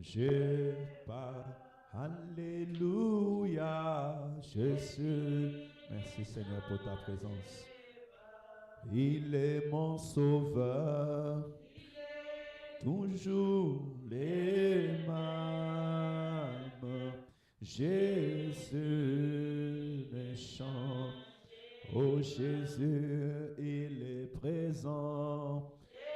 Je parle. Alléluia, Jésus. Merci Seigneur pour ta présence. Il est mon sauveur, toujours les mêmes. Jésus les chante. Oh Jésus, il est présent.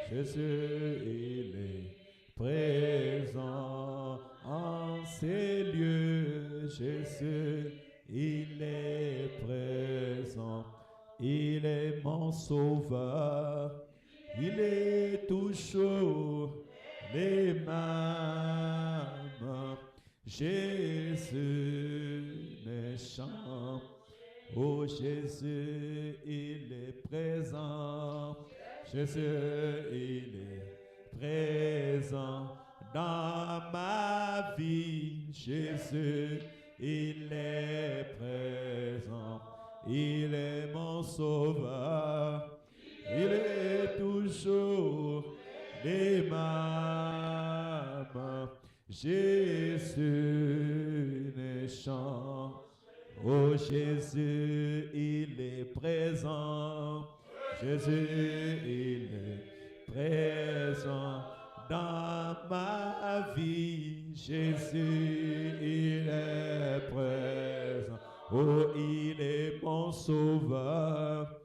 Jésus, il est présent en ces lieux. Jésus, il est présent. Il est mon sauveur. Il est toujours les mêmes. Jésus ne chante. Oh Jésus, il est présent. Jésus, il est présent dans ma vie. Jésus, il est présent. Il est mon sauveur. Il est toujours les mêmes. Jésus ne chante. Oh Jésus, il est présent. Jésus, il est présent dans ma vie. Jésus, il est présent. Oh, il est mon sauveur.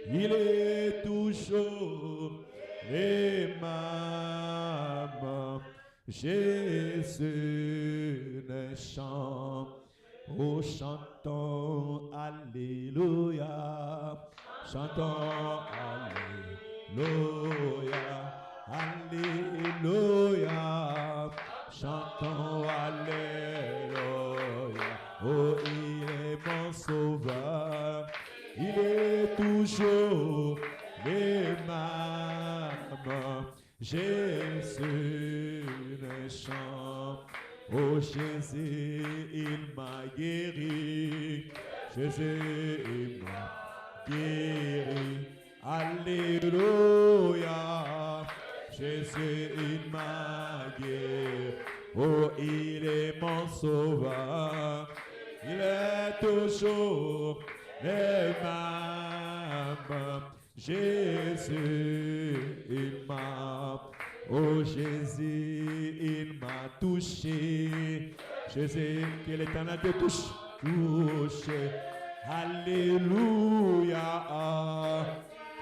Il est toujours les mêmes. Jésus ne chante. Oh, chantons Alléluia, chantons Alléluia, Alléluia, chantons Alléluia. Oh, il est mon sauveur, il est toujours les mêmes. Jésus ne chante. Oh Jésus, il m'a guéri. Jésus, il m'a guéri. Alléluia. Jésus, il m'a guéri. Oh, il est mon sauveur. Il est toujours le même. Jésus, il m'a. Oh Jésus, il m'a touché. Jésus, que l'Éternel te touche. Touché. Alléluia.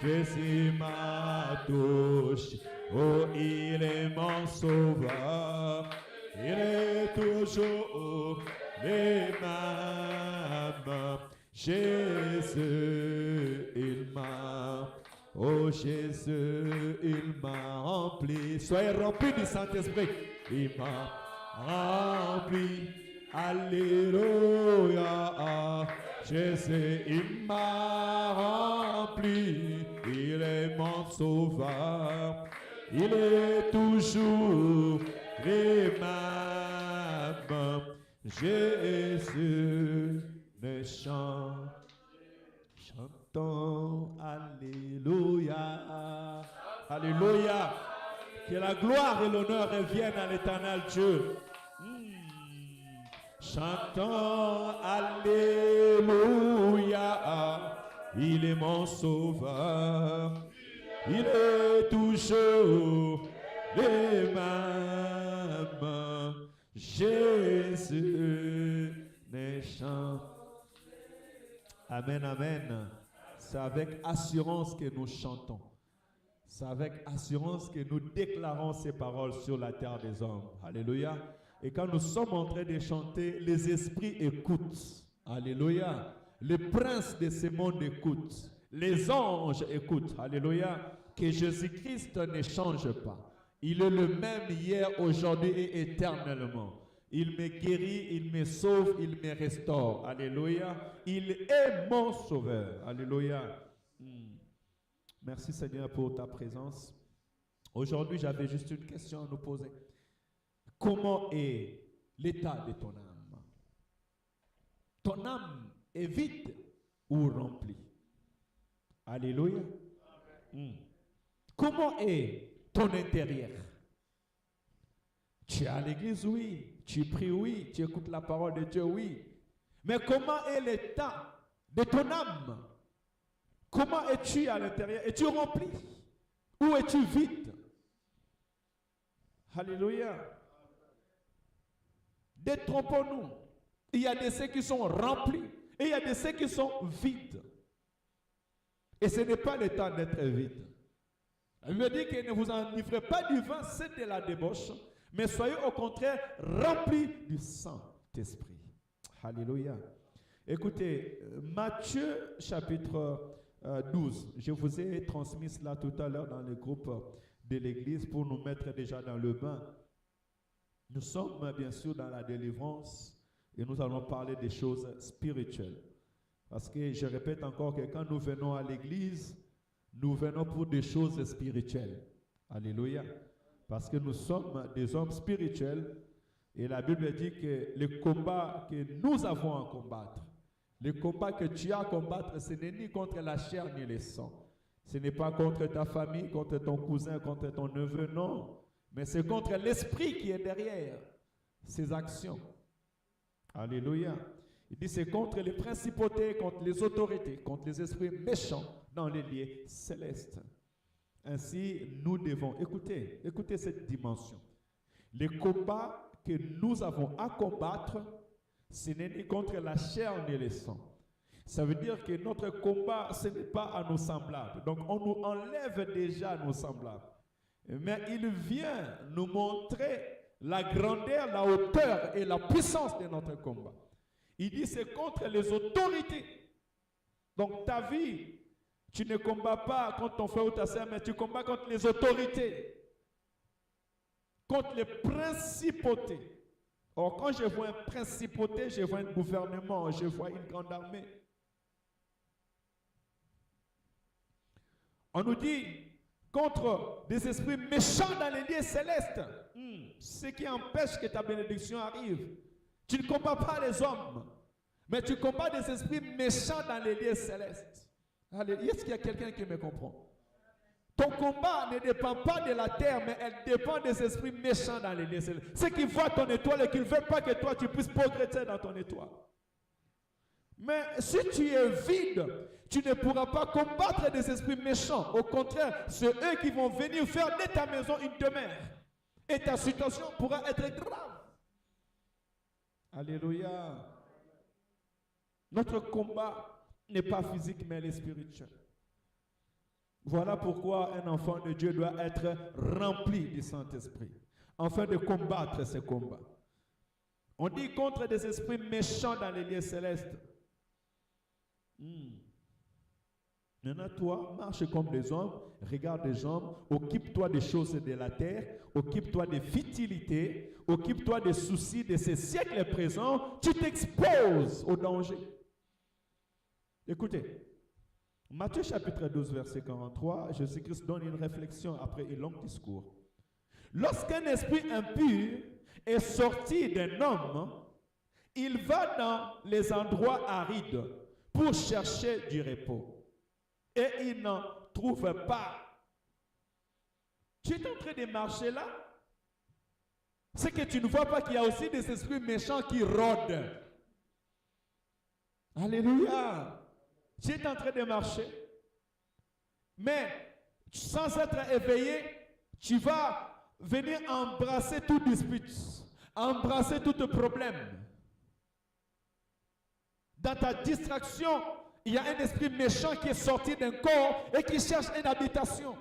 Jésus m'a touché. Oh, il est mon sauveur. Il est toujours les mêmes. Jésus, il m'a. Oh Jésus, il m'a rempli. Soyez remplis du Saint-Esprit. Il m'a rempli. Alléluia. Jésus, il m'a rempli. Il est mon sauveur. Il est toujours les mêmes. Jésus ne chante. Chantons Alléluia. Alléluia. Que la gloire et l'honneur reviennent à l'Éternel Dieu. Chantons Alléluia. Il est mon sauveur. Il est toujours les mêmes. Jésus ne chante. Amen, amen. C'est avec assurance que nous chantons. C'est avec assurance que nous déclarons ces paroles sur la terre des hommes. Alléluia. Et quand nous sommes en train de chanter, les esprits écoutent. Alléluia. Les princes de ce monde écoutent. Les anges écoutent. Alléluia. Que Jésus-Christ ne change pas. Il est le même hier, aujourd'hui et éternellement. Il me guérit, il me sauve, il me restaure. Alléluia. Il est mon sauveur. Alléluia. Merci Seigneur pour ta présence. Aujourd'hui, j'avais juste une question à nous poser. Comment est l'état de ton âme? Ton âme est vide ou remplie? Alléluia. Comment est ton intérieur? Tu es à l'église, oui. Tu pries, oui. Tu écoutes la parole de Dieu, oui. Mais comment est l'état de ton âme? Comment es-tu à l'intérieur? Es-tu rempli? Ou es-tu vide? Alléluia. Détrompons-nous. Il y a de ceux qui sont remplis et il y a de ceux qui sont vides. Et ce n'est pas le temps d'être vide. Il me dit que ne vous enivrez pas du vin, c'est de la débauche, mais soyez au contraire remplis du Saint-Esprit. Alléluia. Écoutez, Matthieu chapitre 12, je vous ai transmis cela tout à l'heure dans le groupe de l'église pour nous mettre déjà dans le bain. Nous sommes bien sûr dans la délivrance et nous allons parler des choses spirituelles. Parce que je répète encore que quand nous venons à l'église, nous venons pour des choses spirituelles. Alléluia. Parce que nous sommes des hommes spirituels et la Bible dit que le combat que nous avons à combattre, le combat que tu as à combattre, ce n'est ni contre la chair ni le sang. Ce n'est pas contre ta famille, contre ton cousin, contre ton neveu, non. Mais c'est contre l'esprit qui est derrière ces actions. Alléluia. Il dit c'est contre les principautés, contre les autorités, contre les esprits méchants dans les lieux célestes. Ainsi, nous devons, écoutez cette dimension. Les combats que nous avons à combattre, ce n'est ni contre la chair ni le sang. Ça veut dire que notre combat, ce n'est pas à nos semblables. Donc, on nous enlève déjà nos semblables. Mais il vient nous montrer la grandeur, la hauteur et la puissance de notre combat. Il dit c'est contre les autorités. Donc ta vie, tu ne combats pas contre ton frère ou ta sœur, mais tu combats contre les autorités, contre les principautés. Or, quand je vois un principauté, je vois un gouvernement, je vois une grande armée. On nous dit contre des esprits méchants dans les lieux célestes, ce qui empêche que ta bénédiction arrive. Tu ne combats pas les hommes, mais tu combats des esprits méchants dans les lieux célestes. Est-ce qu'il y a quelqu'un qui me comprend? Ton combat ne dépend pas de la terre, mais elle dépend des esprits méchants dans les lieux célestes. Ceux qui voient ton étoile et qui ne veulent pas que toi tu puisses progresser dans ton étoile. Mais si tu es vide, tu ne pourras pas combattre des esprits méchants. Au contraire, c'est eux qui vont venir faire de ta maison une demeure. Et ta situation pourra être grave. Alléluia. Notre combat n'est pas physique, mais il est spirituel. Voilà pourquoi un enfant de Dieu doit être rempli du Saint-Esprit, afin de combattre ces combats. On dit contre des esprits méchants dans les lieux célestes. Maintenant, toi, marche comme des hommes, regarde des hommes, occupe-toi des choses de la terre, occupe-toi des futilités, occupe-toi des soucis de ces siècles présents, tu t'exposes au danger. Écoutez, Matthieu chapitre 12, verset 43, Jésus-Christ donne une réflexion après un long discours. Lorsqu'un esprit impur est sorti d'un homme, il va dans les endroits arides pour chercher du repos. Et il n'en trouve pas. Tu es en train de marcher là. C'est que tu ne vois pas qu'il y a aussi des esprits méchants qui rôdent. Alléluia. Tu es en train de marcher. Mais sans être éveillé, tu vas venir embrasser tout dispute, embrasser tout problème. Dans ta distraction, il y a un esprit méchant qui est sorti d'un corps et qui cherche une habitation.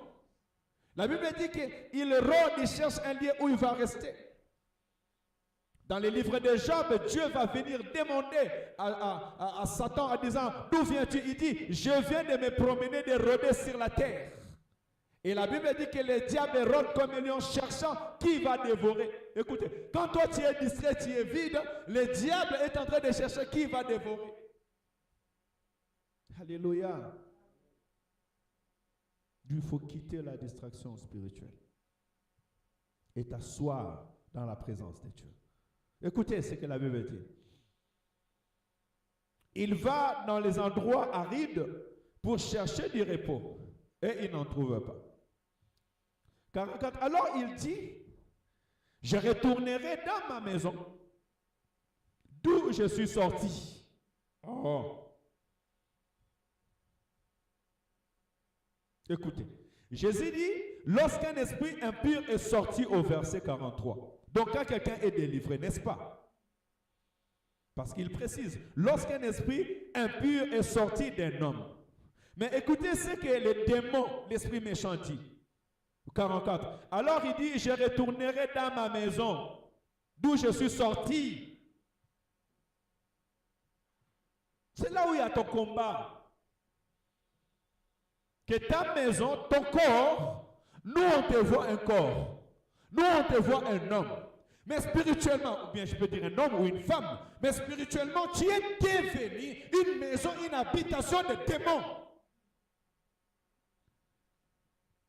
La Bible dit qu'il rôde, il cherche un lieu où il va rester. Dans le livre de Job, Dieu va venir demander à Satan en disant, d'où viens-tu? Il dit, je viens de me promener, de rôder sur la terre. Et la Bible dit que le diable rôde comme un lion cherchant qui va dévorer. Écoutez, quand toi tu es distrait, tu es vide, le diable est en train de chercher qui va dévorer. Alléluia. Il faut quitter la distraction spirituelle et t'asseoir dans la présence de Dieu. Écoutez ce que la Bible dit. Il va dans les endroits arides pour chercher du repos et il n'en trouve pas. Alors il dit, Je retournerai dans ma maison, d'où je suis sorti. Oh. Écoutez, Jésus dit, lorsqu'un esprit impur est sorti au verset 43. Donc quand quelqu'un est délivré, n'est-ce pas? Parce qu'il précise, lorsqu'un esprit impur est sorti d'un homme. Mais écoutez ce que le démon, l'esprit méchant dit. 44. Alors il dit, je retournerai dans ma maison, d'où je suis sorti. C'est là où il y a ton combat. Que ta maison, ton corps, nous on te voit un corps, nous on te voit un homme. Mais spirituellement, ou bien je peux dire un homme ou une femme, mais spirituellement, tu es devenu une maison, une habitation de démons.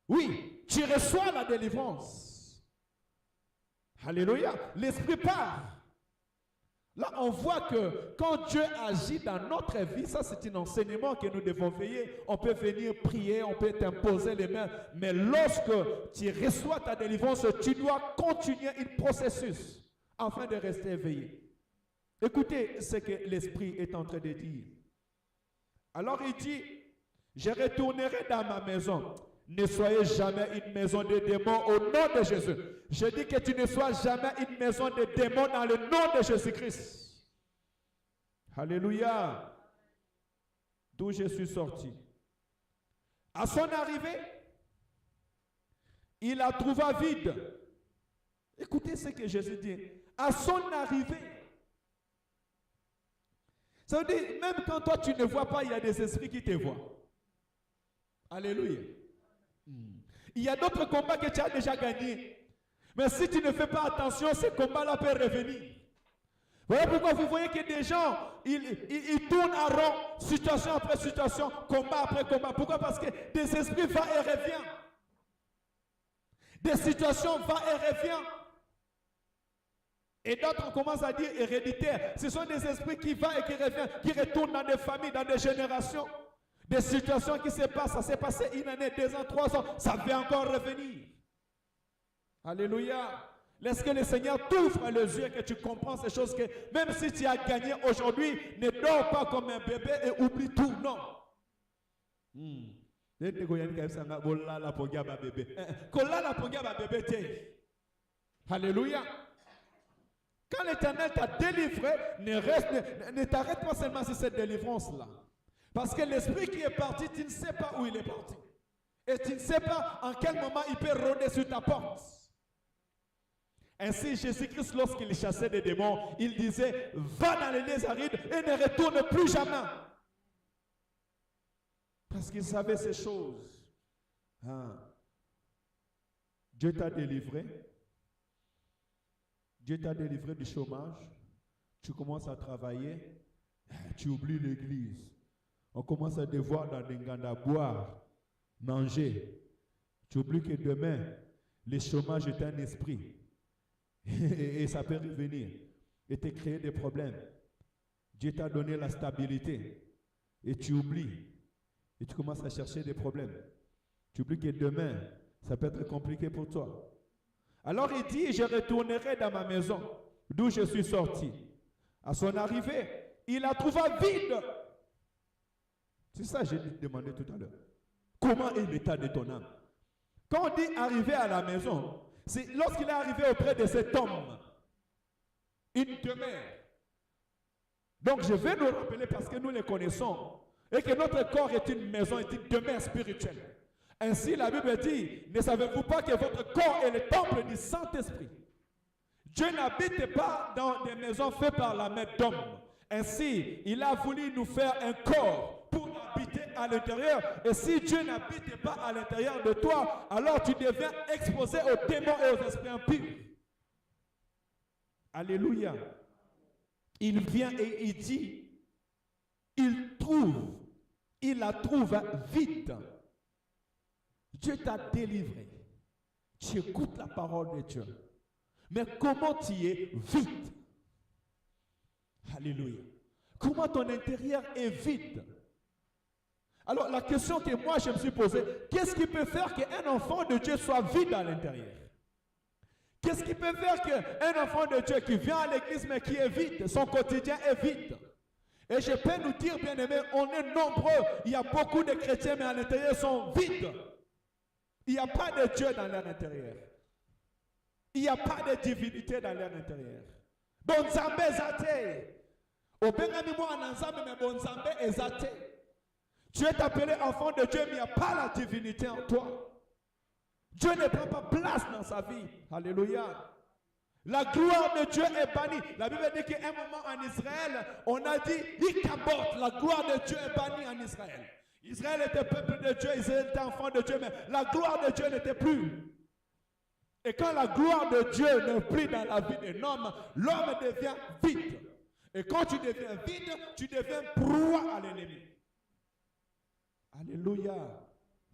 Oui, tu reçois la délivrance. Alléluia. L'esprit part. Là, on voit que quand Dieu agit dans notre vie, ça c'est un enseignement que nous devons veiller. On peut venir prier, on peut t'imposer les mains. Mais lorsque tu reçois ta délivrance, tu dois continuer un processus afin de rester éveillé. Écoutez ce que l'Esprit est en train de dire. Alors il dit, je retournerai dans ma maison. Ne soyez jamais une maison de démons au nom de Jésus. Je dis que tu ne sois jamais une maison de démons dans le nom de Jésus-Christ. Alléluia. D'où je suis sorti. À son arrivée, il la trouva vide. Écoutez ce que Jésus dit. À son arrivée. Ça veut dire, même quand toi tu ne vois pas, il y a des esprits qui te voient. Alléluia. Il y a d'autres combats que tu as déjà gagnés. Mais si tu ne fais pas attention, ces combats-là peuvent revenir. Voilà pourquoi vous voyez que des gens, ils tournent en rond, situation après situation, combat après combat. Pourquoi? Parce que des esprits vont et reviennent. Des situations vont et reviennent. Et d'autres, on commence à dire héréditaires. Ce sont des esprits qui vont et qui reviennent, qui retournent dans des familles, dans des générations. Des situations qui se passent, ça s'est passé une année, 2 ans, 3 ans, ça va encore revenir. Alléluia. Laisse que le Seigneur t'ouvre les yeux, que tu comprends ces choses, que même si tu as gagné aujourd'hui, ne dors pas comme un bébé et oublie tout, non. Alléluia. Quand l'Éternel t'a délivré, ne t'arrête pas seulement sur cette délivrance-là. Parce que l'esprit qui est parti, tu ne sais pas où il est parti. Et tu ne sais pas en quel moment il peut rôder sur ta porte. Ainsi, Jésus-Christ, lorsqu'il chassait des démons, il disait, va dans les lieux arides et ne retourne plus jamais. Parce qu'il savait ces choses. Dieu t'a délivré. Dieu t'a délivré du chômage. Tu commences à travailler. Tu oublies l'église. On commence à devoir dans des Nganda boire, manger. Tu oublies que demain, le chômage est un esprit. Et ça peut revenir. Et te créer des problèmes. Dieu t'a donné la stabilité. Et tu oublies. Et tu commences à chercher des problèmes. Tu oublies que demain, ça peut être compliqué pour toi. Alors il dit, je retournerai dans ma maison, d'où je suis sorti. À son arrivée, il la trouva vide. C'est ça que j'ai demandé tout à l'heure. Comment est l'état de ton âme? Quand on dit arriver à la maison, c'est lorsqu'il est arrivé auprès de cet homme, une demeure. Donc je vais nous rappeler parce que nous les connaissons et que notre corps est une maison, est une demeure spirituelle. Ainsi la Bible dit, ne savez-vous pas que votre corps est le temple du Saint-Esprit? Dieu n'habite pas dans des maisons faites par la main d'homme. Ainsi, il a voulu nous faire un corps pour habiter à l'intérieur. Et si Dieu n'habite pas à l'intérieur de toi, alors tu deviens exposé aux démons et aux esprits impurs. Alléluia. Il vient et il dit, il la trouve vide. Dieu t'a délivré. Tu écoutes la parole de Dieu. Mais comment tu es vide? Alléluia. Comment ton intérieur est vide? Alors la question que moi je me suis posée, qu'est-ce qui peut faire qu'un enfant de Dieu soit vide à l'intérieur? Qu'est-ce qui peut faire qu'un enfant de Dieu qui vient à l'église mais qui est vide, son quotidien est vide? Et je peux nous dire, bien aimés, on est nombreux. Il y a beaucoup de chrétiens, mais à l'intérieur sont vides. Il n'y a pas de Dieu dans leur intérieur. Il n'y a pas de divinité dans leur intérieur. Bon Zambé zate. Au Benami moi en ensemble, mais bon Zambé est zate. Tu es appelé enfant de Dieu, mais il n'y a pas la divinité en toi. Dieu ne prend pas place dans sa vie. Alléluia. La gloire de Dieu est bannie. La Bible dit qu'à un moment en Israël, on a dit Ikabot, la gloire de Dieu est bannie en Israël. Israël était peuple de Dieu, Israël était enfant de Dieu, mais la gloire de Dieu n'était plus. Et quand la gloire de Dieu n'est plus dans la vie d'un homme, l'homme devient vide. Et quand tu deviens vide, tu deviens proie à l'ennemi. Alléluia.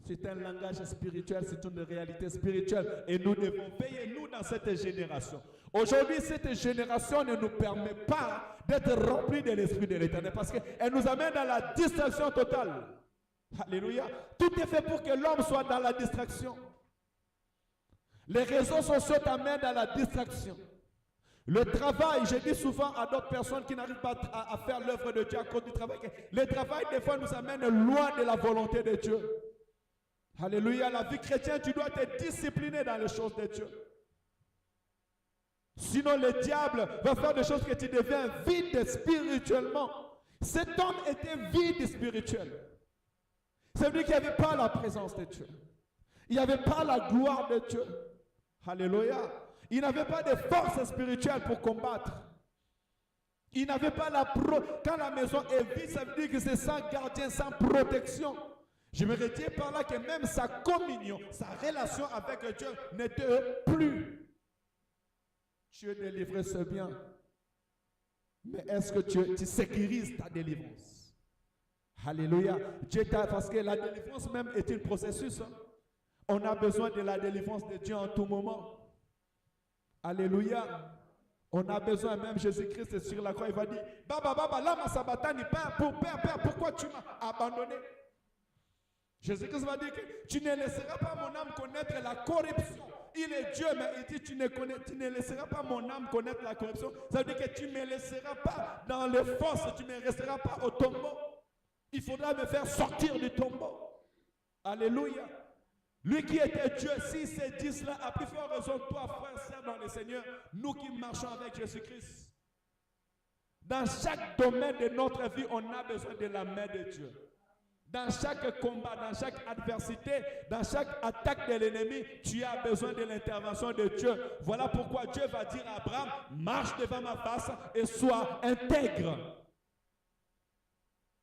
C'est un langage spirituel, c'est une réalité spirituelle. Et nous devons veiller, nous, dans cette génération. Aujourd'hui, cette génération ne nous permet pas d'être remplis de l'Esprit de l'Éternel parce qu'elle nous amène dans la distraction totale. Alléluia. Tout est fait pour que l'homme soit dans la distraction. Les réseaux sociaux t'amènent dans la distraction. Le travail, je dis souvent à d'autres personnes qui n'arrivent pas à faire l'œuvre de Dieu à cause du travail, le travail des fois nous amène loin de la volonté de Dieu. Alléluia, la vie chrétienne, tu dois être discipliné dans les choses de Dieu. Sinon, le diable va faire des choses que tu deviens vide spirituellement. Cet homme était vide spirituel. Ça veut dire qu'il n'y avait pas la présence de Dieu. Il n'y avait pas la gloire de Dieu. Alléluia. Il n'avait pas de force spirituelle pour combattre. Il n'avait pas Quand la maison est vide, ça veut dire que c'est sans gardien, sans protection. Je me retire par là que même sa communion, sa relation avec Dieu n'était plus. Tu es délivré, c'est bien. Mais est-ce que tu sécurises ta délivrance? Alléluia. Parce que la délivrance même est un processus. Hein. On a besoin de la délivrance de Dieu en tout moment. Alléluia. On a besoin, même Jésus-Christ sur la croix, il va dire, Baba, lama sabatani, Père, pourquoi tu m'as abandonné? Jésus-Christ va dire que tu ne laisseras pas mon âme connaître la corruption. Il est Dieu, mais il dit tu ne laisseras pas mon âme connaître la corruption. Ça veut dire que tu ne me laisseras pas dans les fosses, tu ne me laisseras pas au tombeau. Il faudra me faire sortir du tombeau. Alléluia. Lui qui était Dieu, si c'est dit cela, a plus fort raison que toi, frère, sœur dans le Seigneur, nous qui marchons avec Jésus-Christ. Dans chaque domaine de notre vie, on a besoin de la main de Dieu. Dans chaque combat, dans chaque adversité, dans chaque attaque de l'ennemi, tu as besoin de l'intervention de Dieu. Voilà pourquoi Dieu va dire à Abraham, marche devant ma face et sois intègre.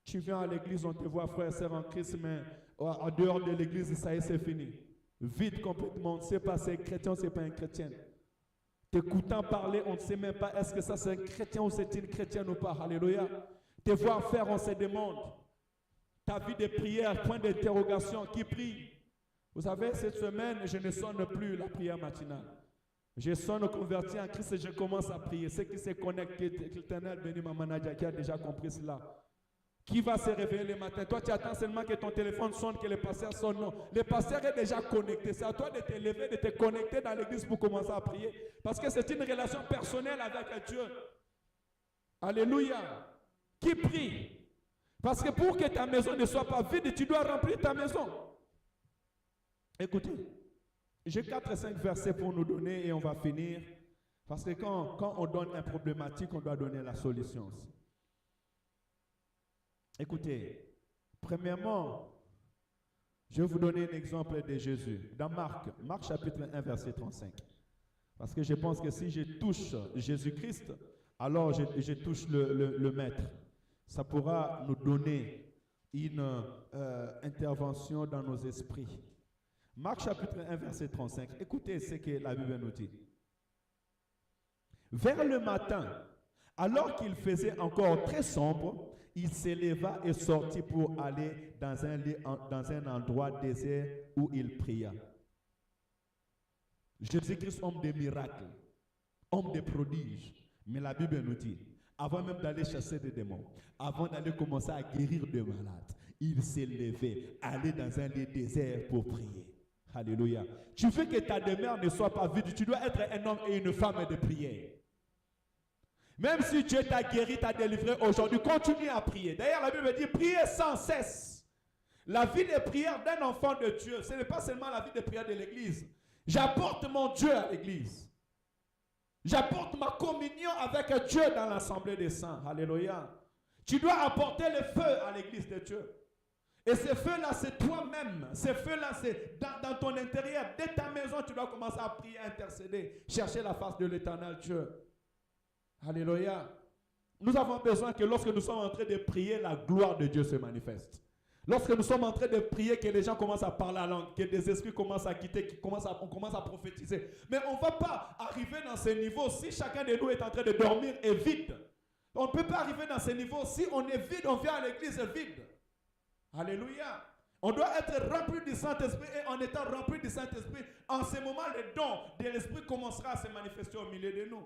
Tu viens à l'église, on te voit frère et sœur en Christ, mais en dehors de l'église, ça y est, c'est fini. Vide complètement, on ne sait pas si c'est un chrétien ou c'est pas un chrétien. T'écoutant parler, on ne sait même pas est-ce que ça c'est un chrétien ou c'est une chrétienne ou pas. Alléluia. Te voir faire, on se demande. Ta vie de prière, point d'interrogation, qui prie? Vous savez, cette semaine, je ne sonne plus la prière matinale. Je sonne converti en Christ et je commence à prier. Ceux qui se connectent, l'Éternel bénit ma manager qui a déjà compris cela. Qui va se réveiller le matin? Toi, tu attends seulement que ton téléphone sonne, que le pasteur sonne. Non, le pasteur est déjà connecté. C'est à toi de te lever, de te connecter dans l'église pour commencer à prier. Parce que c'est une relation personnelle avec Dieu. Alléluia. Qui prie? Parce que pour que ta maison ne soit pas vide, tu dois remplir ta maison. Écoutez, j'ai 4 et 5 versets pour nous donner et on va finir. Parce que quand on donne une problématique, on doit donner la solution aussi. Écoutez, premièrement, je vais vous donner un exemple de Jésus. Dans Marc chapitre 1, verset 35. Parce que je pense que si je touche Jésus-Christ, alors je touche le Maître. Ça pourra nous donner une intervention dans nos esprits. Marc chapitre 1, verset 35. Écoutez ce que la Bible nous dit. Vers le matin, alors qu'il faisait encore très sombre, il s'éleva et sortit pour aller dans un endroit désert où il pria. Jésus-Christ, homme de miracles, homme de prodiges. Mais la Bible nous dit, avant même d'aller chasser des démons, avant d'aller commencer à guérir des malades, il s'est levé, aller dans un lieu désert pour prier. Alléluia. Tu veux que ta demeure ne soit pas vide. Tu dois être un homme et une femme de prière. Même si Dieu t'a guéri, t'a délivré aujourd'hui, continue à prier. D'ailleurs, la Bible dit, priez sans cesse. La vie de prière d'un enfant de Dieu, ce n'est pas seulement la vie de prière de l'église. J'apporte mon Dieu à l'église. J'apporte ma communion avec Dieu dans l'assemblée des saints. Alléluia. Tu dois apporter le feu à l'église de Dieu. Et ce feu-là, c'est toi-même. Ce feu-là, c'est dans ton intérieur. Dès ta maison, tu dois commencer à prier, intercéder, chercher la face de l'éternel Dieu. Alléluia. Nous avons besoin que lorsque nous sommes en train de prier, la gloire de Dieu se manifeste. Lorsque nous sommes en train de prier, que les gens commencent à parler la langue, que des esprits commencent à quitter, on commence à prophétiser. Mais on ne va pas arriver dans ce niveau si chacun de nous est en train de dormir et vide. On ne peut pas arriver dans ce niveau si on est vide, on vient à l'église vide. Alléluia. On doit être rempli du Saint-Esprit et en étant rempli du Saint-Esprit, en ce moment, le don de l'Esprit commencera à se manifester au milieu de nous.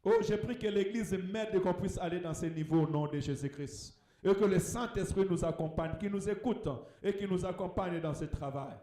Oh, j'ai pris que l'Église m'aide qu'on puisse aller dans ce niveau au nom de Jésus-Christ. Et que le Saint-Esprit nous accompagne, qui nous écoute et qui nous accompagne dans ce travail.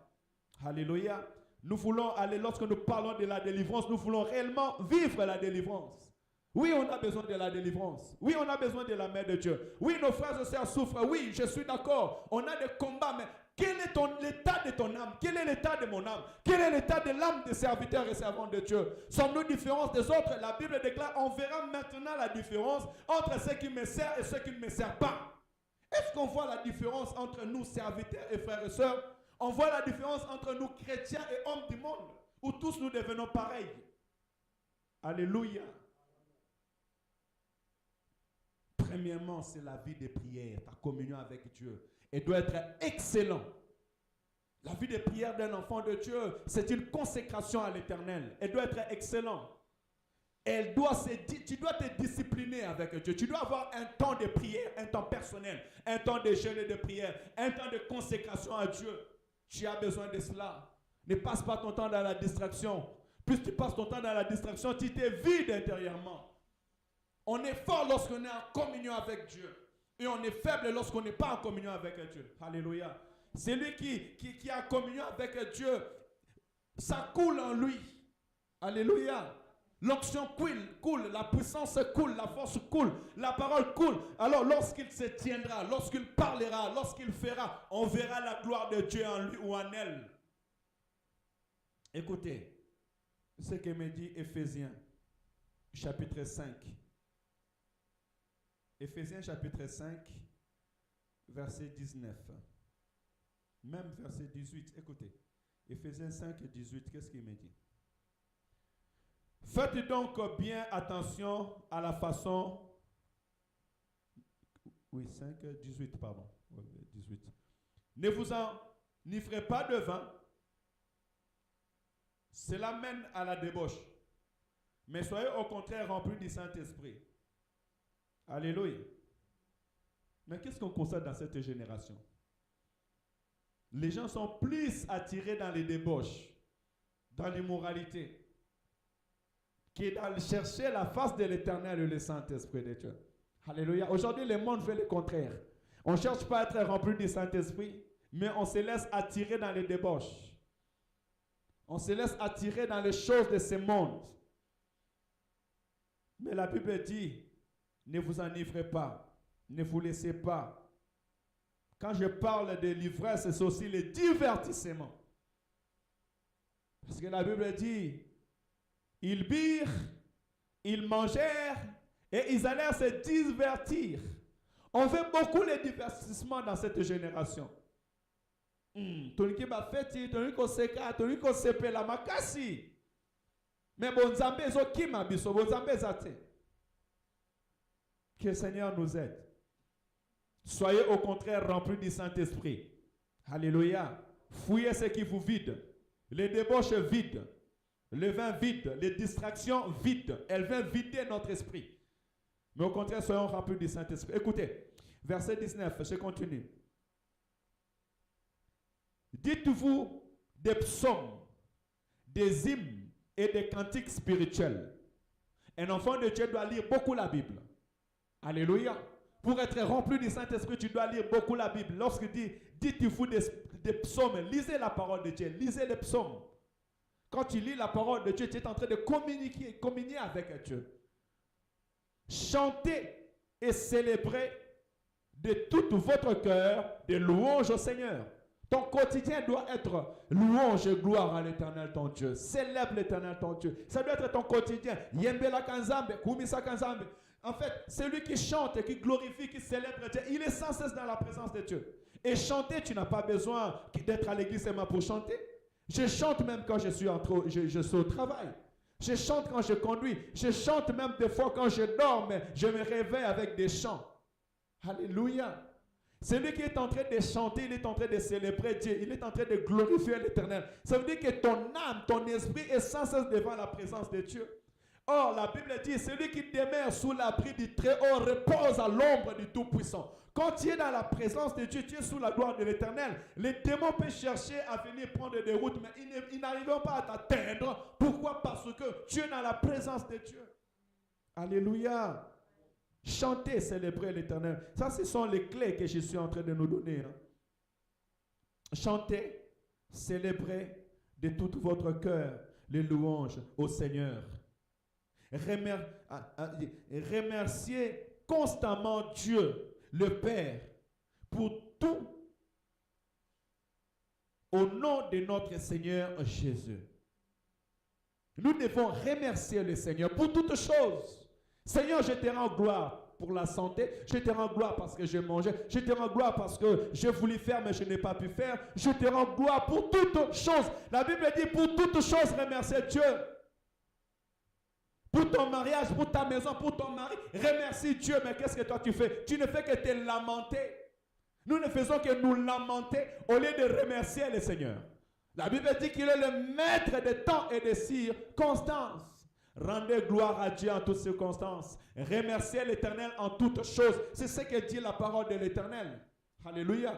Alléluia. Nous voulons aller, lorsque nous parlons de la délivrance, nous voulons réellement vivre la délivrance. Oui, on a besoin de la délivrance. Oui, on a besoin de la main de Dieu. Oui, nos frères et sœurs souffrent. Oui, je suis d'accord. On a des combats, mais quel est l'état de ton âme? Quel est l'état de mon âme? Quel est l'état de l'âme des serviteurs et servantes de Dieu? Sommes-nous différents des autres? La Bible déclare, on verra maintenant la différence entre ceux qui me servent et ceux qui ne me servent pas. Est-ce qu'on voit la différence entre nous, serviteurs et frères et sœurs? On voit la différence entre nous, chrétiens et hommes du monde, où tous nous devenons pareils. Alléluia. Premièrement, c'est la vie de prière, ta communion avec Dieu. Elle doit être excellente. La vie de prière d'un enfant de Dieu, c'est une consécration à l'Éternel. Elle doit être excellente. Tu dois te discipliner avec Dieu. Tu dois avoir un temps de prière, un temps personnel, un temps de jeûne et de prière, un temps de consécration à Dieu. Tu as besoin de cela. Ne passe pas ton temps dans la distraction. Plus tu passes ton temps dans la distraction, tu te vides intérieurement. On est fort lorsqu'on est en communion avec Dieu. Et on est faible lorsqu'on n'est pas en communion avec Dieu. Alléluia. Celui qui est en communion avec Dieu, ça coule en lui. Alléluia. L'onction coule, la puissance coule, la force coule, la parole coule. Alors lorsqu'il se tiendra, lorsqu'il parlera, lorsqu'il fera, on verra la gloire de Dieu en lui ou en elle. Écoutez ce que me dit Éphésiens, chapitre 5. Éphésiens chapitre 5, verset 19. Même verset 18, écoutez. Éphésiens 5, 18, qu'est-ce qu'il me dit? Faites donc bien attention à la façon... Oui, 5, 18, pardon. 18. Ne vous enivrez pas de vin. Cela mène à la débauche. Mais soyez au contraire remplis du Saint-Esprit. Alléluia. Mais qu'est-ce qu'on constate dans cette génération? Les gens sont plus attirés dans les débauches, dans l'immoralité, que dans chercher la face de l'Éternel et le Saint-Esprit de Dieu. Alléluia. Aujourd'hui, le monde fait le contraire. On ne cherche pas à être rempli du Saint-Esprit, mais on se laisse attirer dans les débauches. On se laisse attirer dans les choses de ce monde. Mais la Bible dit, ne vous enivrez pas, ne vous laissez pas. Quand je parle de l'ivresse, c'est aussi le divertissement. Parce que la Bible dit, ils birent, ils mangèrent et ils allèrent se divertir. On fait beaucoup de divertissement dans cette génération. Tonique ba feti, tonique ko seka, tonique ko sepe la makasi. Mais bon Zambé zo kima biso, bon Zambé zate. Que le Seigneur nous aide. Soyez au contraire remplis du Saint-Esprit. Alléluia. Fouillez ce qui vous vide. Les débauches vides. Le vin vide. Les distractions vides. Elles viennent vider notre esprit. Mais au contraire, soyons remplis du Saint-Esprit. Écoutez, verset 19, je continue. Dites-vous des psaumes, des hymnes et des cantiques spirituels. Un enfant de Dieu doit lire beaucoup la Bible. Alléluia. Pour être rempli du Saint-Esprit, tu dois lire beaucoup la Bible. Lorsque dites-vous des psaumes, lisez la parole de Dieu, lisez les psaumes. Quand tu lis la parole de Dieu, tu es en train de communier avec Dieu. Chantez et célébrez de tout votre cœur des louanges au Seigneur. Ton quotidien doit être louange et gloire à l'Éternel ton Dieu. Célèbre l'Éternel ton Dieu. Ça doit être ton quotidien. Yembela kanzambe, kumisa kanzambe. En fait, celui qui chante et qui glorifie, qui célèbre Dieu, il est sans cesse dans la présence de Dieu. Et chanter, tu n'as pas besoin d'être à l'église seulement pour chanter. Je chante même quand je suis au travail. Je chante quand je conduis. Je chante même des fois quand je dors, mais je me réveille avec des chants. Alléluia. Celui qui est en train de chanter, il est en train de célébrer Dieu. Il est en train de glorifier l'Éternel. Ça veut dire que ton âme, ton esprit est sans cesse devant la présence de Dieu. Or, la Bible dit, celui qui demeure sous l'abri du Très-Haut repose à l'ombre du Tout-Puissant. Quand tu es dans la présence de Dieu, tu es sous la gloire de l'Éternel. Les démons peuvent chercher à venir prendre des routes, mais ils n'arriveront pas à t'atteindre. Pourquoi? Parce que tu es dans la présence de Dieu. Alléluia. Chantez, célébrez l'Éternel. Ça, ce sont les clés que je suis en train de nous donner. Chantez, célébrez de tout votre cœur les louanges au Seigneur. Remerciez constamment Dieu, le Père, pour tout au nom de notre Seigneur Jésus. Nous devons remercier le Seigneur pour toutes choses. Seigneur, je te rends gloire pour la santé. Je te rends gloire parce que j'ai mangé. Je te rends gloire parce que j'ai voulu faire mais je n'ai pas pu faire. Je te rends gloire pour toutes choses. La Bible dit pour toutes choses, remercier Dieu. Pour ton mariage, pour ta maison, pour ton mari, remercie Dieu. Mais qu'est-ce que toi tu fais? Tu ne fais que te lamenter. Nous ne faisons que nous lamenter au lieu de remercier le Seigneur. La Bible dit qu'il est le maître des temps et des circonstances. Rendez gloire à Dieu en toutes circonstances. Remerciez l'Éternel en toutes choses. C'est ce que dit la parole de l'Éternel. Alléluia.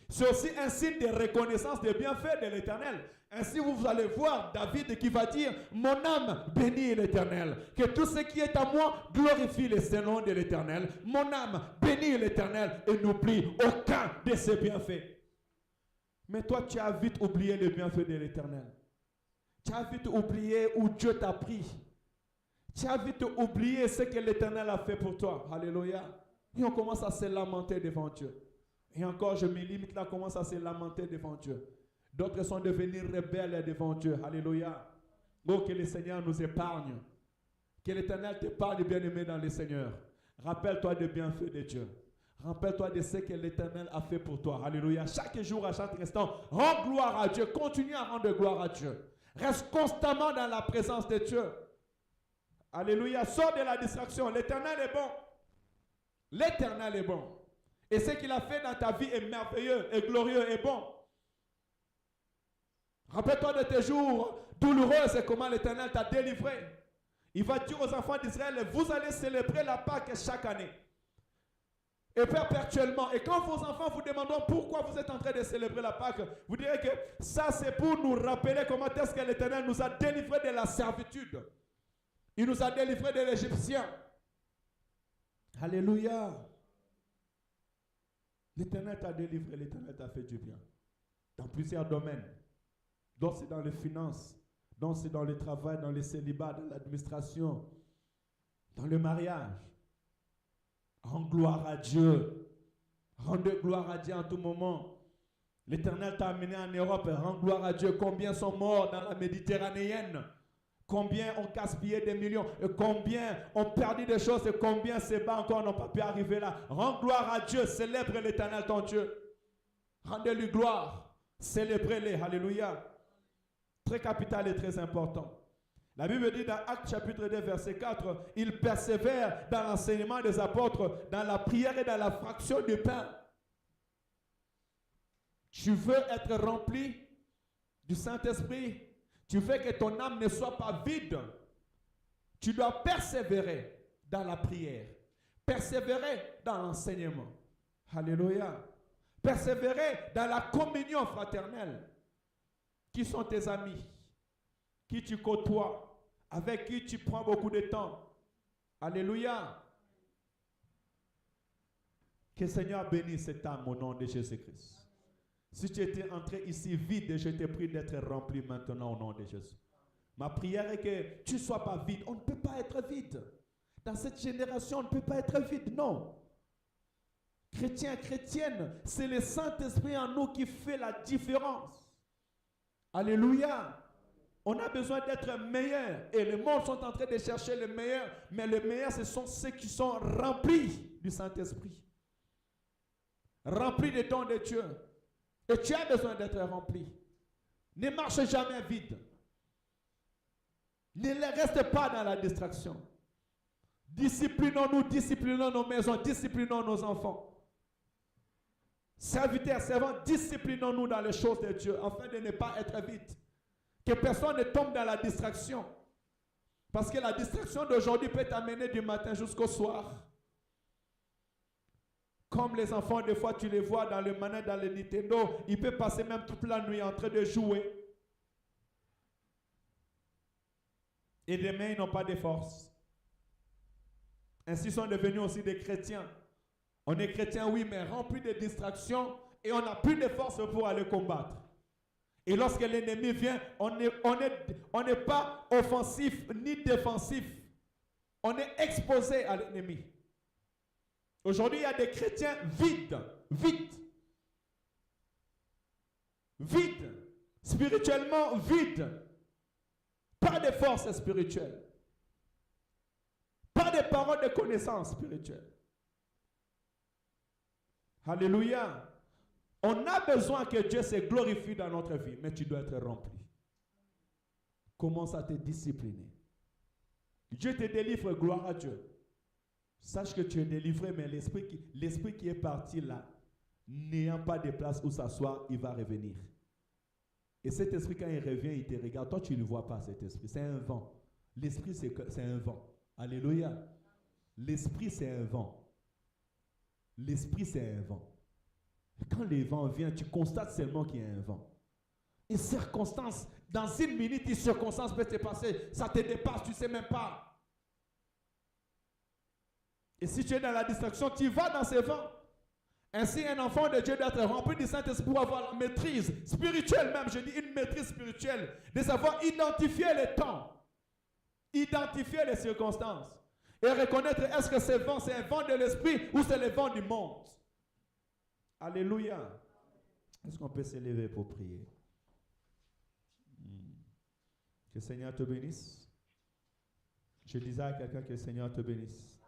C'est aussi un signe de reconnaissance des bienfaits de l'Éternel. Ainsi, vous allez voir David qui va dire, mon âme bénit l'Éternel. Que tout ce qui est à moi glorifie le nom de l'Éternel. Mon âme bénit l'Éternel et n'oublie aucun de ses bienfaits. Mais toi, tu as vite oublié les bienfaits de l'Éternel. Tu as vite oublié où Dieu t'a pris. Tu as vite oublié ce que l'Éternel a fait pour toi. Alléluia. Et on commence à se lamenter devant Dieu. Et encore, je me limite là, on commence à se lamenter devant Dieu. D'autres sont devenus rebelles devant Dieu. Alléluia. Oh, que le Seigneur nous épargne. Que l'Éternel t'épargne, bien-aimé dans le Seigneur. Rappelle-toi des bienfaits de Dieu. Rappelle-toi de ce que l'Éternel a fait pour toi. Alléluia. Chaque jour, à chaque instant, rends gloire à Dieu. Continue à rendre gloire à Dieu. Reste constamment dans la présence de Dieu. Alléluia. Sors de la distraction. L'Éternel est bon. L'Éternel est bon. Et ce qu'il a fait dans ta vie est merveilleux et glorieux et bon. Rappelle-toi de tes jours douloureux, c'est comment l'Éternel t'a délivré. Il va dire aux enfants d'Israël, vous allez célébrer la Pâque chaque année. Et perpétuellement. Et quand vos enfants vous demanderont pourquoi vous êtes en train de célébrer la Pâque, vous direz que ça c'est pour nous rappeler comment est-ce que l'Éternel nous a délivrés de la servitude. Il nous a délivrés de l'Égyptien. Alléluia. L'Éternel t'a délivré, l'Éternel t'a fait du bien. Dans plusieurs domaines. Donc c'est dans les finances, donc c'est dans le travail, dans le célibat, dans l'administration, dans le mariage. Rends gloire à Dieu. Rendez gloire à Dieu en tout moment. L'Éternel t'a amené en Europe, rends gloire à Dieu. Combien sont morts dans la Méditerranéenne? Combien ont gaspillé des millions? Et combien ont perdu des choses? Et combien ces bas encore n'ont pas pu arriver là? Rends gloire à Dieu. Célèbre l'Éternel ton Dieu. Rendez-lui gloire. Célébrez-les. Alléluia. Très capital et très important. La Bible dit dans Actes chapitre 2 verset 4, il persévère dans l'enseignement des apôtres, dans la prière et dans la fraction du pain. Tu veux être rempli du Saint-Esprit? Tu veux que ton âme ne soit pas vide? Tu dois persévérer dans la prière. Persévérer dans l'enseignement. Alléluia. Persévérer dans la communion fraternelle. Qui sont tes amis? Qui tu côtoies? Avec qui tu prends beaucoup de temps? Alléluia. Que le Seigneur bénisse cette âme au nom de Jésus-Christ. Si tu étais entré ici vide, je te prie d'être rempli maintenant au nom de Jésus. Ma prière est que tu ne sois pas vide. On ne peut pas être vide. Dans cette génération, on ne peut pas être vide, non. Chrétiens, chrétiennes, c'est le Saint-Esprit en nous qui fait la différence. Alléluia. On a besoin d'être meilleurs. Et le monde sont en train de chercher le meilleur. Mais le meilleur, ce sont ceux qui sont remplis du Saint-Esprit. Remplis des dons de Dieu. Et tu as besoin d'être rempli. Ne marche jamais vide. Ne reste pas dans la distraction. Disciplinons-nous, disciplinons nos maisons, disciplinons nos enfants. Serviteurs, servants, disciplinons-nous dans les choses de Dieu afin de ne pas être vide. Que personne ne tombe dans la distraction. Parce que la distraction d'aujourd'hui peut t'amener du matin jusqu'au soir. Comme les enfants, des fois, tu les vois dans le manette, dans le Nintendo, ils peuvent passer même toute la nuit en train de jouer. Et demain, ils n'ont pas de force. Ainsi sont devenus aussi des chrétiens. On est chrétien, oui, mais rempli de distractions et on n'a plus de force pour aller combattre. Et lorsque l'ennemi vient, on n'est pas offensif ni défensif. On est exposé à l'ennemi. Aujourd'hui, il y a des chrétiens vides, spirituellement vides. Pas de force spirituelle. Pas de paroles de connaissance spirituelle. Alléluia. On a besoin que Dieu se glorifie dans notre vie, mais tu dois être rempli. Commence à te discipliner. Dieu te délivre, gloire à Dieu. Sache que tu es délivré, mais l'esprit qui est parti là, n'ayant pas de place où s'asseoir, il va revenir. Et cet esprit, quand il revient, il te regarde. Toi, tu ne le vois pas, cet esprit. C'est un vent. L'esprit, c'est un vent. Alléluia. L'esprit, c'est un vent. L'esprit, c'est un vent. Quand le vent vient, tu constates seulement qu'il y a un vent. Une circonstance, dans une minute, une circonstance peut se passer. Ça te dépasse, tu ne sais même pas. Et si tu es dans la distraction, tu vas dans ces vents. Ainsi, un enfant de Dieu doit être rempli du Saint-Esprit pour avoir la maîtrise spirituelle même. Je dis une maîtrise spirituelle. De savoir identifier les temps. Identifier les circonstances. Et reconnaître est-ce que ce vent, c'est un vent de l'esprit ou c'est le vent du monde. Alléluia. Est-ce qu'on peut s'élever pour prier? Que le Seigneur te bénisse. Je disais à quelqu'un que le Seigneur te bénisse.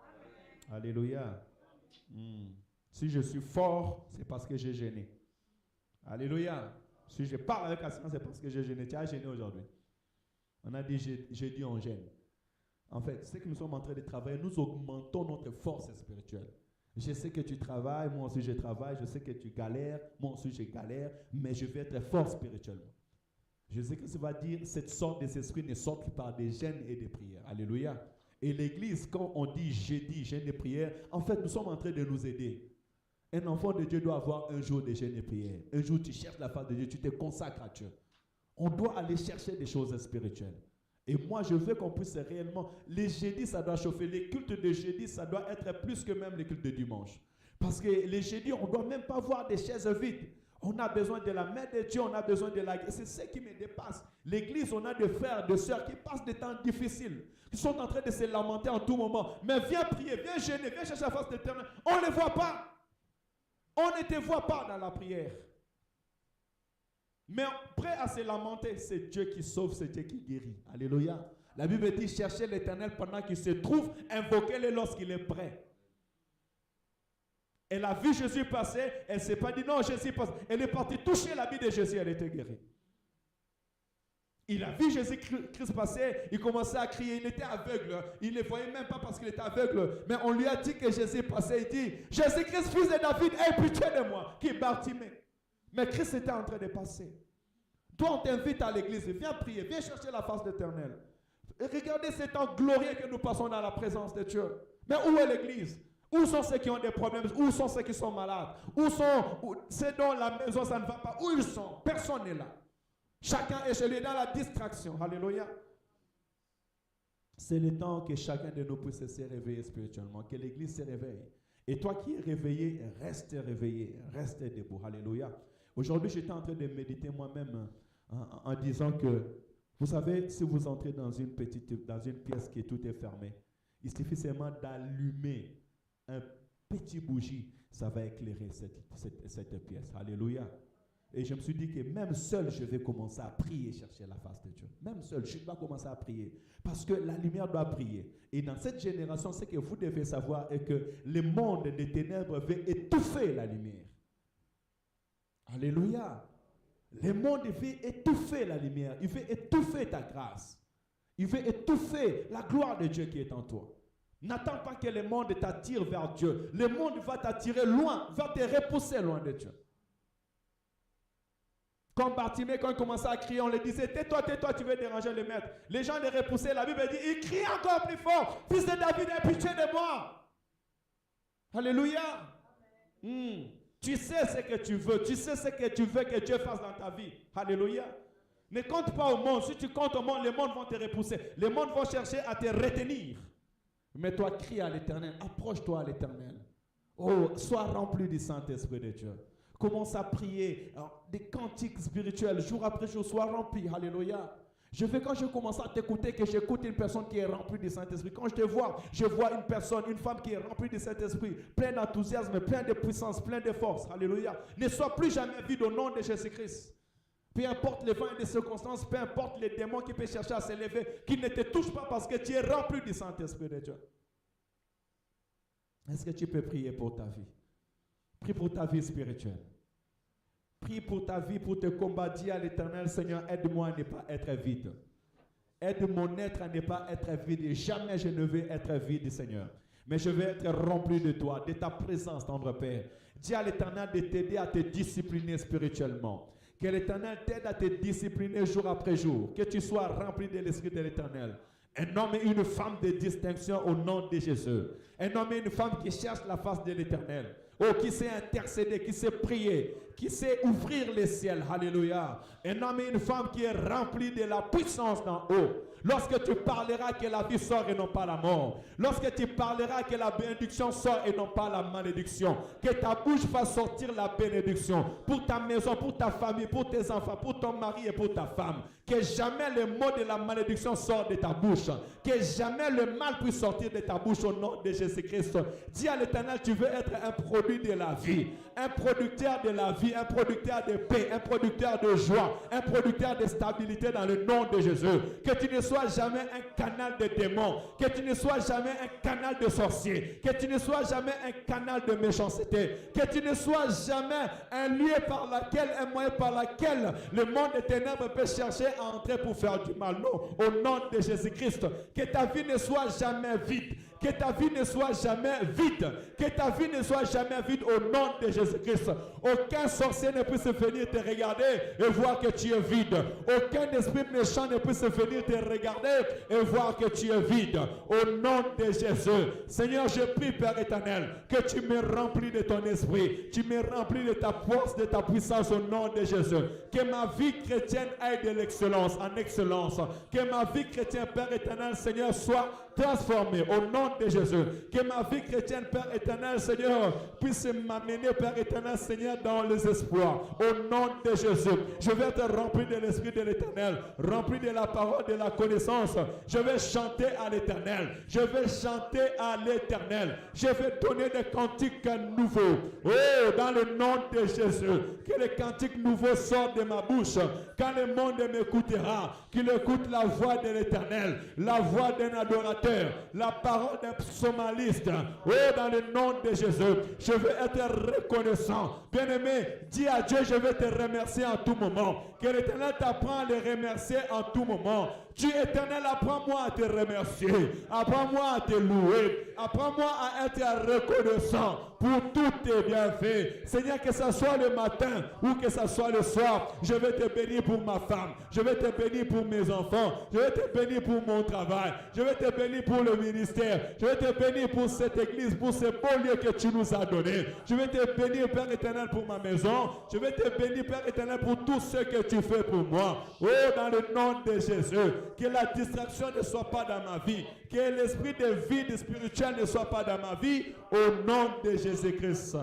Alléluia. Si je suis fort, c'est parce que j'ai gêné. Alléluia. Si je parle avec assurance, c'est parce que j'ai gêné. Tu as gêné aujourd'hui. On a dit jeudi, on gêne. En fait, ce que nous sommes en train de travailler, nous augmentons notre force spirituelle. Je sais que tu travailles, moi aussi je travaille, je sais que tu galères, moi aussi je galère, mais je vais être fort spirituellement. Je sais que ça va dire, cette sorte d'esprit ne sort que par des jeûnes et des prières. Alléluia. Et l'église, quand on dit jeudi, jeûne et prière, en fait, nous sommes en train de nous aider. Un enfant de Dieu doit avoir un jour de jeûne et prière. Un jour, tu cherches la face de Dieu, tu te consacres à Dieu. On doit aller chercher des choses spirituelles. Et moi, je veux qu'on puisse réellement... Les jeudis, ça doit chauffer. Les cultes de jeudi, ça doit être plus que même les cultes de dimanche. Parce que les jeudis, on ne doit même pas voir des chaises vides. On a besoin de la main de Dieu, on a besoin de la... C'est ce qui me dépasse. L'église, on a des frères, des sœurs qui passent des temps difficiles, qui sont en train de se lamenter en tout moment. Mais viens prier, viens jeûner, viens chercher la face de l'Éternel. On ne les voit pas. On ne te voit pas dans la prière. Mais prêt à se lamenter, c'est Dieu qui sauve, c'est Dieu qui guérit. Alléluia. La Bible dit, cherchez l'Éternel pendant qu'il se trouve, invoquez-le lorsqu'il est prêt. Elle a vu Jésus passer, elle ne s'est pas dit non, Jésus passe. Elle est partie toucher l'habit de Jésus, elle était guérie. Il a vu Jésus-Christ passer, il commençait à crier, il était aveugle. Il ne voyait même pas parce qu'il était aveugle. Mais on lui a dit que Jésus passait, il dit, Jésus-Christ, fils de David, aie pitié de moi, qui est Bartimée. Mais Christ était en train de passer. Toi, on t'invite à l'église, viens prier, viens chercher la face de l'Éternel. Regardez ce temps glorieux que nous passons dans la présence de Dieu. Mais où est l'église? Où sont ceux qui ont des problèmes? Où sont ceux qui sont malades? Où sont ceux dont la maison, ça ne va pas? Où ils sont? Personne n'est là. Chacun est chez lui dans la distraction. Alléluia. C'est le temps que chacun de nous puisse se réveiller spirituellement, que l'église se réveille. Et toi qui es réveillé, reste debout. Alléluia. Aujourd'hui, j'étais en train de méditer moi-même en disant que, vous savez, si vous entrez dans une pièce qui tout est fermée, il suffit seulement d'allumer un petit bougie, ça va éclairer cette pièce. Alléluia. Et je me suis dit que même seul, je vais commencer à prier, chercher la face de Dieu. Même seul, je dois commencer à prier. Parce que la lumière doit briller. Et dans cette génération, ce que vous devez savoir est que le monde des ténèbres veut étouffer la lumière. Alléluia. Le monde veut étouffer la lumière. Il veut étouffer ta grâce. Il veut étouffer la gloire de Dieu qui est en toi. N'attends pas que le monde t'attire vers Dieu. Le monde va t'attirer loin, va te repousser loin de Dieu. Comme Bartimée, quand il commençait à crier, on lui disait, tais-toi, tu veux déranger le maître. Les gens les repoussaient, la Bible dit, il crie encore plus fort, fils de David, aie pitié de moi. Alléluia. Tu sais ce que tu veux, tu sais ce que tu veux que Dieu fasse dans ta vie. Alléluia. Ne compte pas au monde. Si tu comptes au monde, les mondes vont te repousser. Les mondes vont chercher à te retenir. Mais toi, crie à l'Éternel, approche-toi à l'Éternel. Oh, sois rempli du Saint-Esprit de Dieu. Commence à prier des cantiques spirituels, jour après jour, sois rempli. Alléluia. Quand je commence à t'écouter, que j'écoute une personne qui est remplie du Saint-Esprit. Quand je vois une personne, une femme qui est remplie du Saint-Esprit, pleine d'enthousiasme, pleine de puissance, pleine de force. Alléluia. Ne sois plus jamais vide au nom de Jésus-Christ. Peu importe les vents et les circonstances, peu importe les démons qui peuvent chercher à s'élever, qu'ils ne te touchent pas parce que tu es rempli du Saint-Esprit de Dieu. Est-ce que tu peux prier pour ta vie? Prie pour ta vie spirituelle. Prie pour ta vie, pour te combattre. Dis à l'Éternel, Seigneur, aide-moi à ne pas être vide. Aide mon être à ne pas être vide. Et jamais je ne vais être vide, Seigneur. Mais je vais être rempli de toi, de ta présence, tendre Père. Dis à l'Éternel de t'aider à te discipliner spirituellement. Que l'Éternel t'aide à te discipliner jour après jour. Que tu sois rempli de l'Esprit de l'Éternel. Un homme et une femme de distinction au nom de Jésus. Un homme et une femme qui cherchent la face de l'Éternel. Oh, qui sait intercéder, qui sait prier, qui sait ouvrir les ciels. Alléluia. Un homme et une femme qui est rempli de la puissance d'en haut. Lorsque tu parleras, que la vie sort et non pas la mort. Lorsque tu parleras, que la bénédiction sort et non pas la malédiction. Que ta bouche fasse sortir la bénédiction. Pour ta maison, pour ta famille, pour tes enfants, pour ton mari et pour ta femme. Que jamais le mot de la malédiction sorte de ta bouche. Que jamais le mal puisse sortir de ta bouche au nom de Jésus-Christ. Dis à l'Éternel, tu veux être un produit de la vie. Un producteur de la vie, un producteur de paix, un producteur de joie, un producteur de stabilité dans le nom de Jésus. Que tu ne sois jamais un canal de démons, que tu ne sois jamais un canal de sorciers, que tu ne sois jamais un canal de méchanceté, que tu ne sois jamais un lieu un moyen par lequel le monde des ténèbres peut chercher à entrer pour faire du mal. Non, au nom de Jésus-Christ, que ta vie ne soit jamais vide. Que ta vie ne soit jamais vide. Que ta vie ne soit jamais vide au nom de Jésus-Christ. Aucun sorcier ne puisse venir te regarder et voir que tu es vide. Aucun esprit méchant ne puisse venir te regarder et voir que tu es vide. Au nom de Jésus. Seigneur, je prie, Père éternel, que tu me remplis de ton esprit. Tu me remplis de ta force, de ta puissance au nom de Jésus. Que ma vie chrétienne aille de l'excellence en excellence. Que ma vie chrétienne, Père éternel, Seigneur, soit transformée au nom de Jésus. Que ma vie chrétienne, Père éternel, Seigneur, puisse m'amener, Père éternel, Seigneur, dans les espoirs. Au nom de Jésus. Je vais être rempli de l'Esprit de l'Éternel, rempli de la parole, de la connaissance. Je vais chanter à l'Éternel. Je vais chanter à l'Éternel. Je vais donner des cantiques nouveaux. Oh, dans le nom de Jésus. Que les cantiques nouveaux sortent de ma bouche. Quand le monde m'écoutera, qu'il écoute la voix de l'Éternel, la voix d'un adorateur, la parole d'un psalmiste. Oh, dans le nom de Jésus, je veux être reconnaissant. Bien-aimé, dis à Dieu, je vais te remercier en tout moment. Que l'Éternel t'apprend à le remercier en tout moment. Dieu éternel, apprends-moi à te remercier. Apprends-moi à te louer. Apprends-moi à être reconnaissant pour tous tes bienfaits. Seigneur, que ce soit le matin ou que ce soit le soir, je vais te bénir pour ma femme. Je vais te bénir pour mes enfants. Je vais te bénir pour mon travail. Je vais te bénir bénir pour le ministère. Je vais te bénir pour cette église, pour ce beau lieu que tu nous as donné. Je vais te bénir, Père éternel, pour ma maison. Je vais te bénir, Père éternel, pour tout ce que tu fais pour moi. Oh, dans le nom de Jésus, que la distraction ne soit pas dans ma vie. Que l'esprit de vide spirituel ne soit pas dans ma vie. Au nom de Jésus-Christ.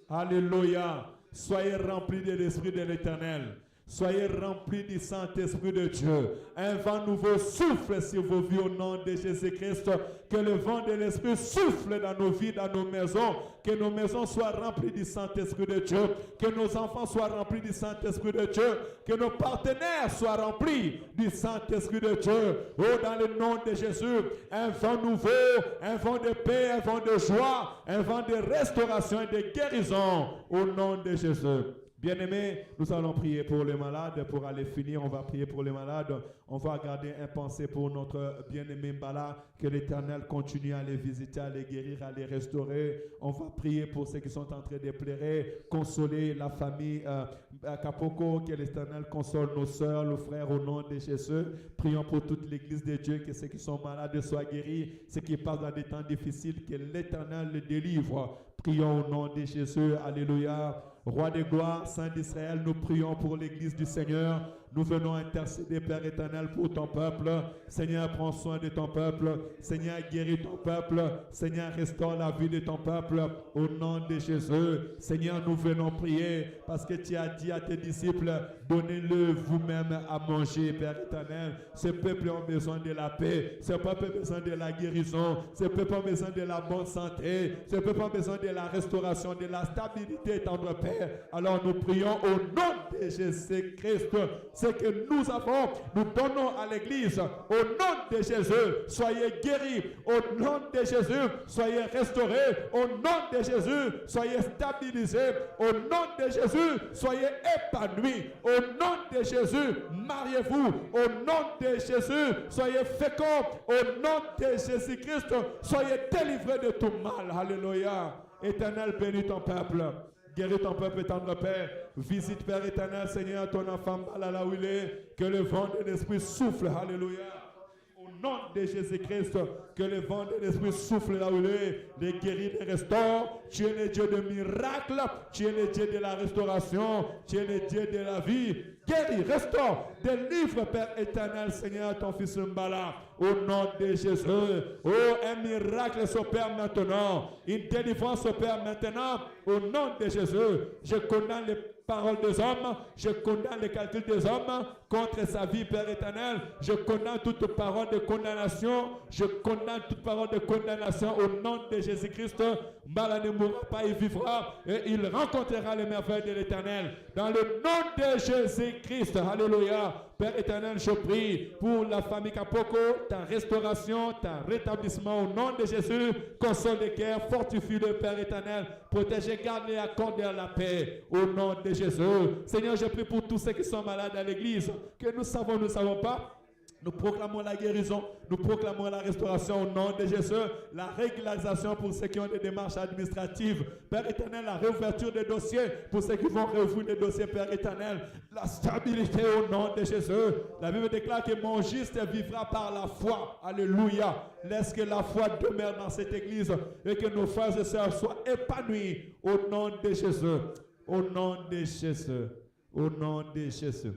Alléluia. Soyez remplis de l'esprit de l'Éternel. Soyez remplis du Saint-Esprit de Dieu. Un vent nouveau souffle sur vos vies au nom de Jésus-Christ. Que le vent de l'Esprit souffle dans nos vies, dans nos maisons. Que nos maisons soient remplies du Saint-Esprit de Dieu. Que nos enfants soient remplis du Saint-Esprit de Dieu. Que nos partenaires soient remplis du Saint-Esprit de Dieu. Oh, dans le nom de Jésus, un vent nouveau, un vent de paix, un vent de joie, un vent de restauration et de guérison au nom de Jésus. Bien-aimés, nous allons prier pour les malades. Pour aller finir, on va prier pour les malades. On va garder un pensée pour notre bien-aimé Mbala. Que l'Éternel continue à les visiter, à les guérir, à les restaurer. On va prier pour ceux qui sont en train de pleurer, consoler la famille Kapoko. Que l'Éternel console nos soeurs, nos frères au nom de Jésus. Prions pour toute l'Église de Dieu, que ceux qui sont malades soient guéris. Ceux qui passent dans des temps difficiles, que l'Éternel les délivre. Prions au nom de Jésus. Alléluia. Roi de gloire, Saint d'Israël, nous prions pour l'Église du Seigneur. Nous venons intercéder, Père éternel, pour ton peuple. Seigneur, prends soin de ton peuple. Seigneur, guéris ton peuple. Seigneur, restaure la vie de ton peuple. Au nom de Jésus. Seigneur, nous venons prier parce que tu as dit à tes disciples, donnez-le vous-même à manger, Père éternel. Ce peuple a besoin de la paix. Ce peuple a besoin de la guérison. Ce peuple a besoin de la bonne santé. Ce peuple a besoin de la restauration, de la stabilité, tendre Père. Alors nous prions au nom de Jésus-Christ. Ce que nous avons, nous donnons à l'Église. Au nom de Jésus, soyez guéris. Au nom de Jésus, soyez restaurés. Au nom de Jésus, soyez stabilisés. Au nom de Jésus, soyez épanouis. Au nom de Jésus, mariez-vous. Au nom de Jésus, soyez féconds. Au nom de Jésus-Christ, soyez délivrés de tout mal. Alléluia. Éternel, bénis ton peuple. Guéris ton peuple, tendre Père. Visite, Père éternel, Seigneur, ton enfant, là où il est. Que le vent de l'Esprit souffle. Alléluia. Au nom de Jésus-Christ, que le vent de l'Esprit souffle là où il est. Les guéris, les restaure. Tu es le Dieu de miracles. Tu es le Dieu de la restauration. Tu es le Dieu de la vie. Guéris, restaure, délivre, Père éternel, Seigneur, ton fils Mbala. Au nom de Jésus. Oh, un miracle s'opère maintenant. Une délivrance s'opère maintenant. Au nom de Jésus. Je condamne les paroles des hommes. Je condamne les calculs des hommes contre sa vie, Père éternel. Je condamne toute parole de condamnation. Je condamne toute parole de condamnation au nom de Jésus-Christ. Mbala ne mourra pas, il vivra et il rencontrera les merveilles de l'Éternel. Dans le nom de Jésus-Christ. Alléluia. Père éternel, je prie pour la famille Kapoko, ta restauration, ta rétablissement au nom de Jésus. Console les cœurs, fortifie le Père éternel, protège, garde et accorde la paix au nom de Jésus. Seigneur, je prie pour tous ceux qui sont malades à l'église, que nous ne savons pas. Nous proclamons la guérison, nous proclamons la restauration au nom de Jésus, la régularisation pour ceux qui ont des démarches administratives. Père éternel, la réouverture des dossiers pour ceux qui vont réouvrir les dossiers, Père éternel. La stabilité au nom de Jésus. La Bible déclare que mon juste vivra par la foi. Alléluia. Laisse que la foi demeure dans cette église et que nos frères et sœurs soient épanouis au nom de Jésus. Au nom de Jésus. Au nom de Jésus.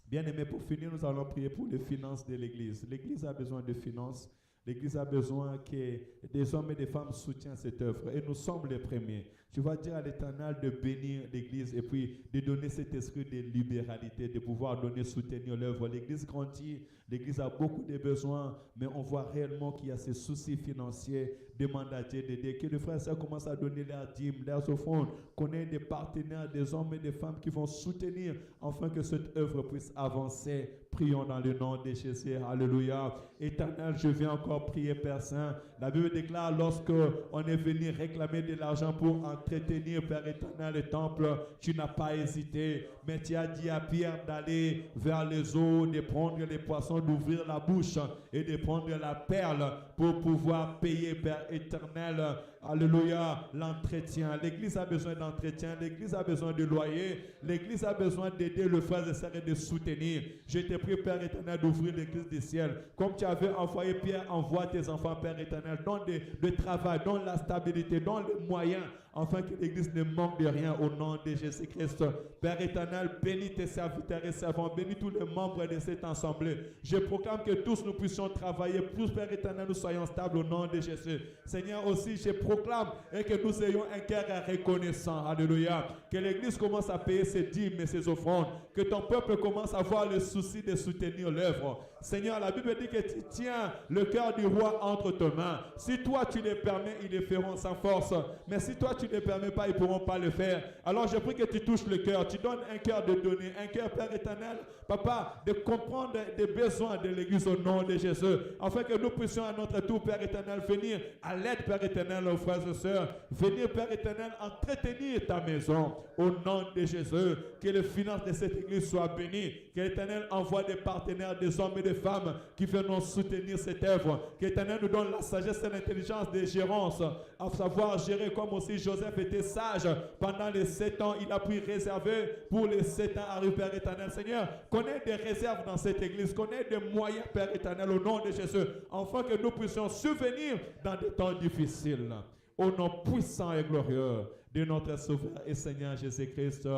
Bien-aimés, pour finir, nous allons prier pour les finances de l'Église. L'Église a besoin de finances. L'Église a besoin que des hommes et des femmes soutiennent cette œuvre. Et nous sommes les premiers. Tu vas dire à l'Éternel de bénir l'Église et puis de donner cet esprit de libéralité, de pouvoir donner, soutenir l'œuvre. L'Église grandit, l'Église a beaucoup de besoins, mais on voit réellement qu'il y a ces soucis financiers. Demande à Dieu d'aider, que les frères et sœurs commencent à donner leurs dîmes, leurs offrandes, qu'on ait des partenaires, des hommes et des femmes qui vont soutenir afin que cette œuvre puisse avancer. Prions dans le nom de Jésus. Alléluia. Éternel, je viens encore prier, Père Saint. La Bible déclare, lorsque on est venu réclamer de l'argent pour entretenir, Père éternel, le temple, tu n'as pas hésité. Mais tu as dit à Pierre d'aller vers les eaux, de prendre les poissons d'ouvrir la bouche et de prendre la perle pour pouvoir payer, Père éternel, alléluia, l'entretien. L'Église a besoin d'entretien, l'Église a besoin de loyer, l'Église a besoin d'aider le frère et sœur et de soutenir. Je te prie, Père éternel, d'ouvrir l'Église des ciels. Comme tu avais envoyé Pierre, envoie tes enfants, Père éternel, donne le travail, donne la stabilité, donne les moyens, afin que l'Église ne manque de rien au nom de Jésus-Christ. Père éternel, bénis tes serviteurs et servants, bénis tous les membres de cette assemblée. Je proclame que tous nous puissions travailler, plus Père éternel, nous soyons stables au nom de Jésus. Seigneur, aussi, je proclame et que nous ayons un cœur reconnaissant. Alléluia. Que l'Église commence à payer ses dîmes et ses offrandes. Que ton peuple commence à avoir le souci de soutenir l'œuvre. Seigneur, la Bible dit que tu tiens le cœur du roi entre tes mains. Si toi tu les permets, ils le feront sans force. Mais si toi tu ne les permets pas, ils ne pourront pas le faire. Alors je prie que tu touches le cœur. Tu donnes un cœur de donner, un cœur, Père éternel, Papa, de comprendre les besoins de l'Église au nom de Jésus. Afin que nous puissions à notre tour, Père éternel, venir à l'aide, Père éternel, aux frères et sœurs. Venir, Père éternel, entretenir ta maison au nom de Jésus. Que les finances de cette Église soient bénies. Que l'Éternel envoie des partenaires, des hommes et des femmes qui viennent soutenir cette œuvre. Que l'Éternel nous donne la sagesse et l'intelligence de gérance, à savoir gérer comme aussi Joseph était sage pendant les 7 ans. Il a pris réservé pour les 7 ans arrivés, Père éternel. Seigneur, connais des réserves dans cette Église, connais des moyens, Père éternel, au nom de Jésus, afin que nous puissions subvenir dans des temps difficiles. Au nom puissant et glorieux de notre Sauveur et Seigneur Jésus-Christ,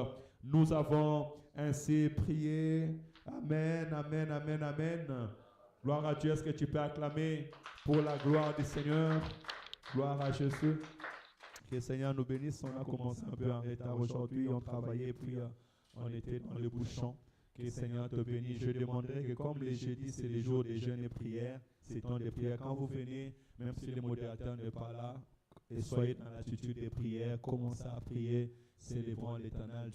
nous avons ainsi prié. Amen, amen, amen, amen. Gloire à Dieu. Est-ce que tu peux acclamer pour la gloire du Seigneur? Gloire à Jésus. Que le Seigneur nous bénisse. On a commencé un peu en retard aujourd'hui. On travaillait, puis on était dans les bouchons. Que le Seigneur te bénisse. Je demanderai que comme les jeudis, c'est les jours des jeûnes et prières, c'est temps de prière. Quand vous venez, même si le modérateur n'est pas là, et soyez dans l'attitude des prières, commencez à prier, célébrons l'Éternel.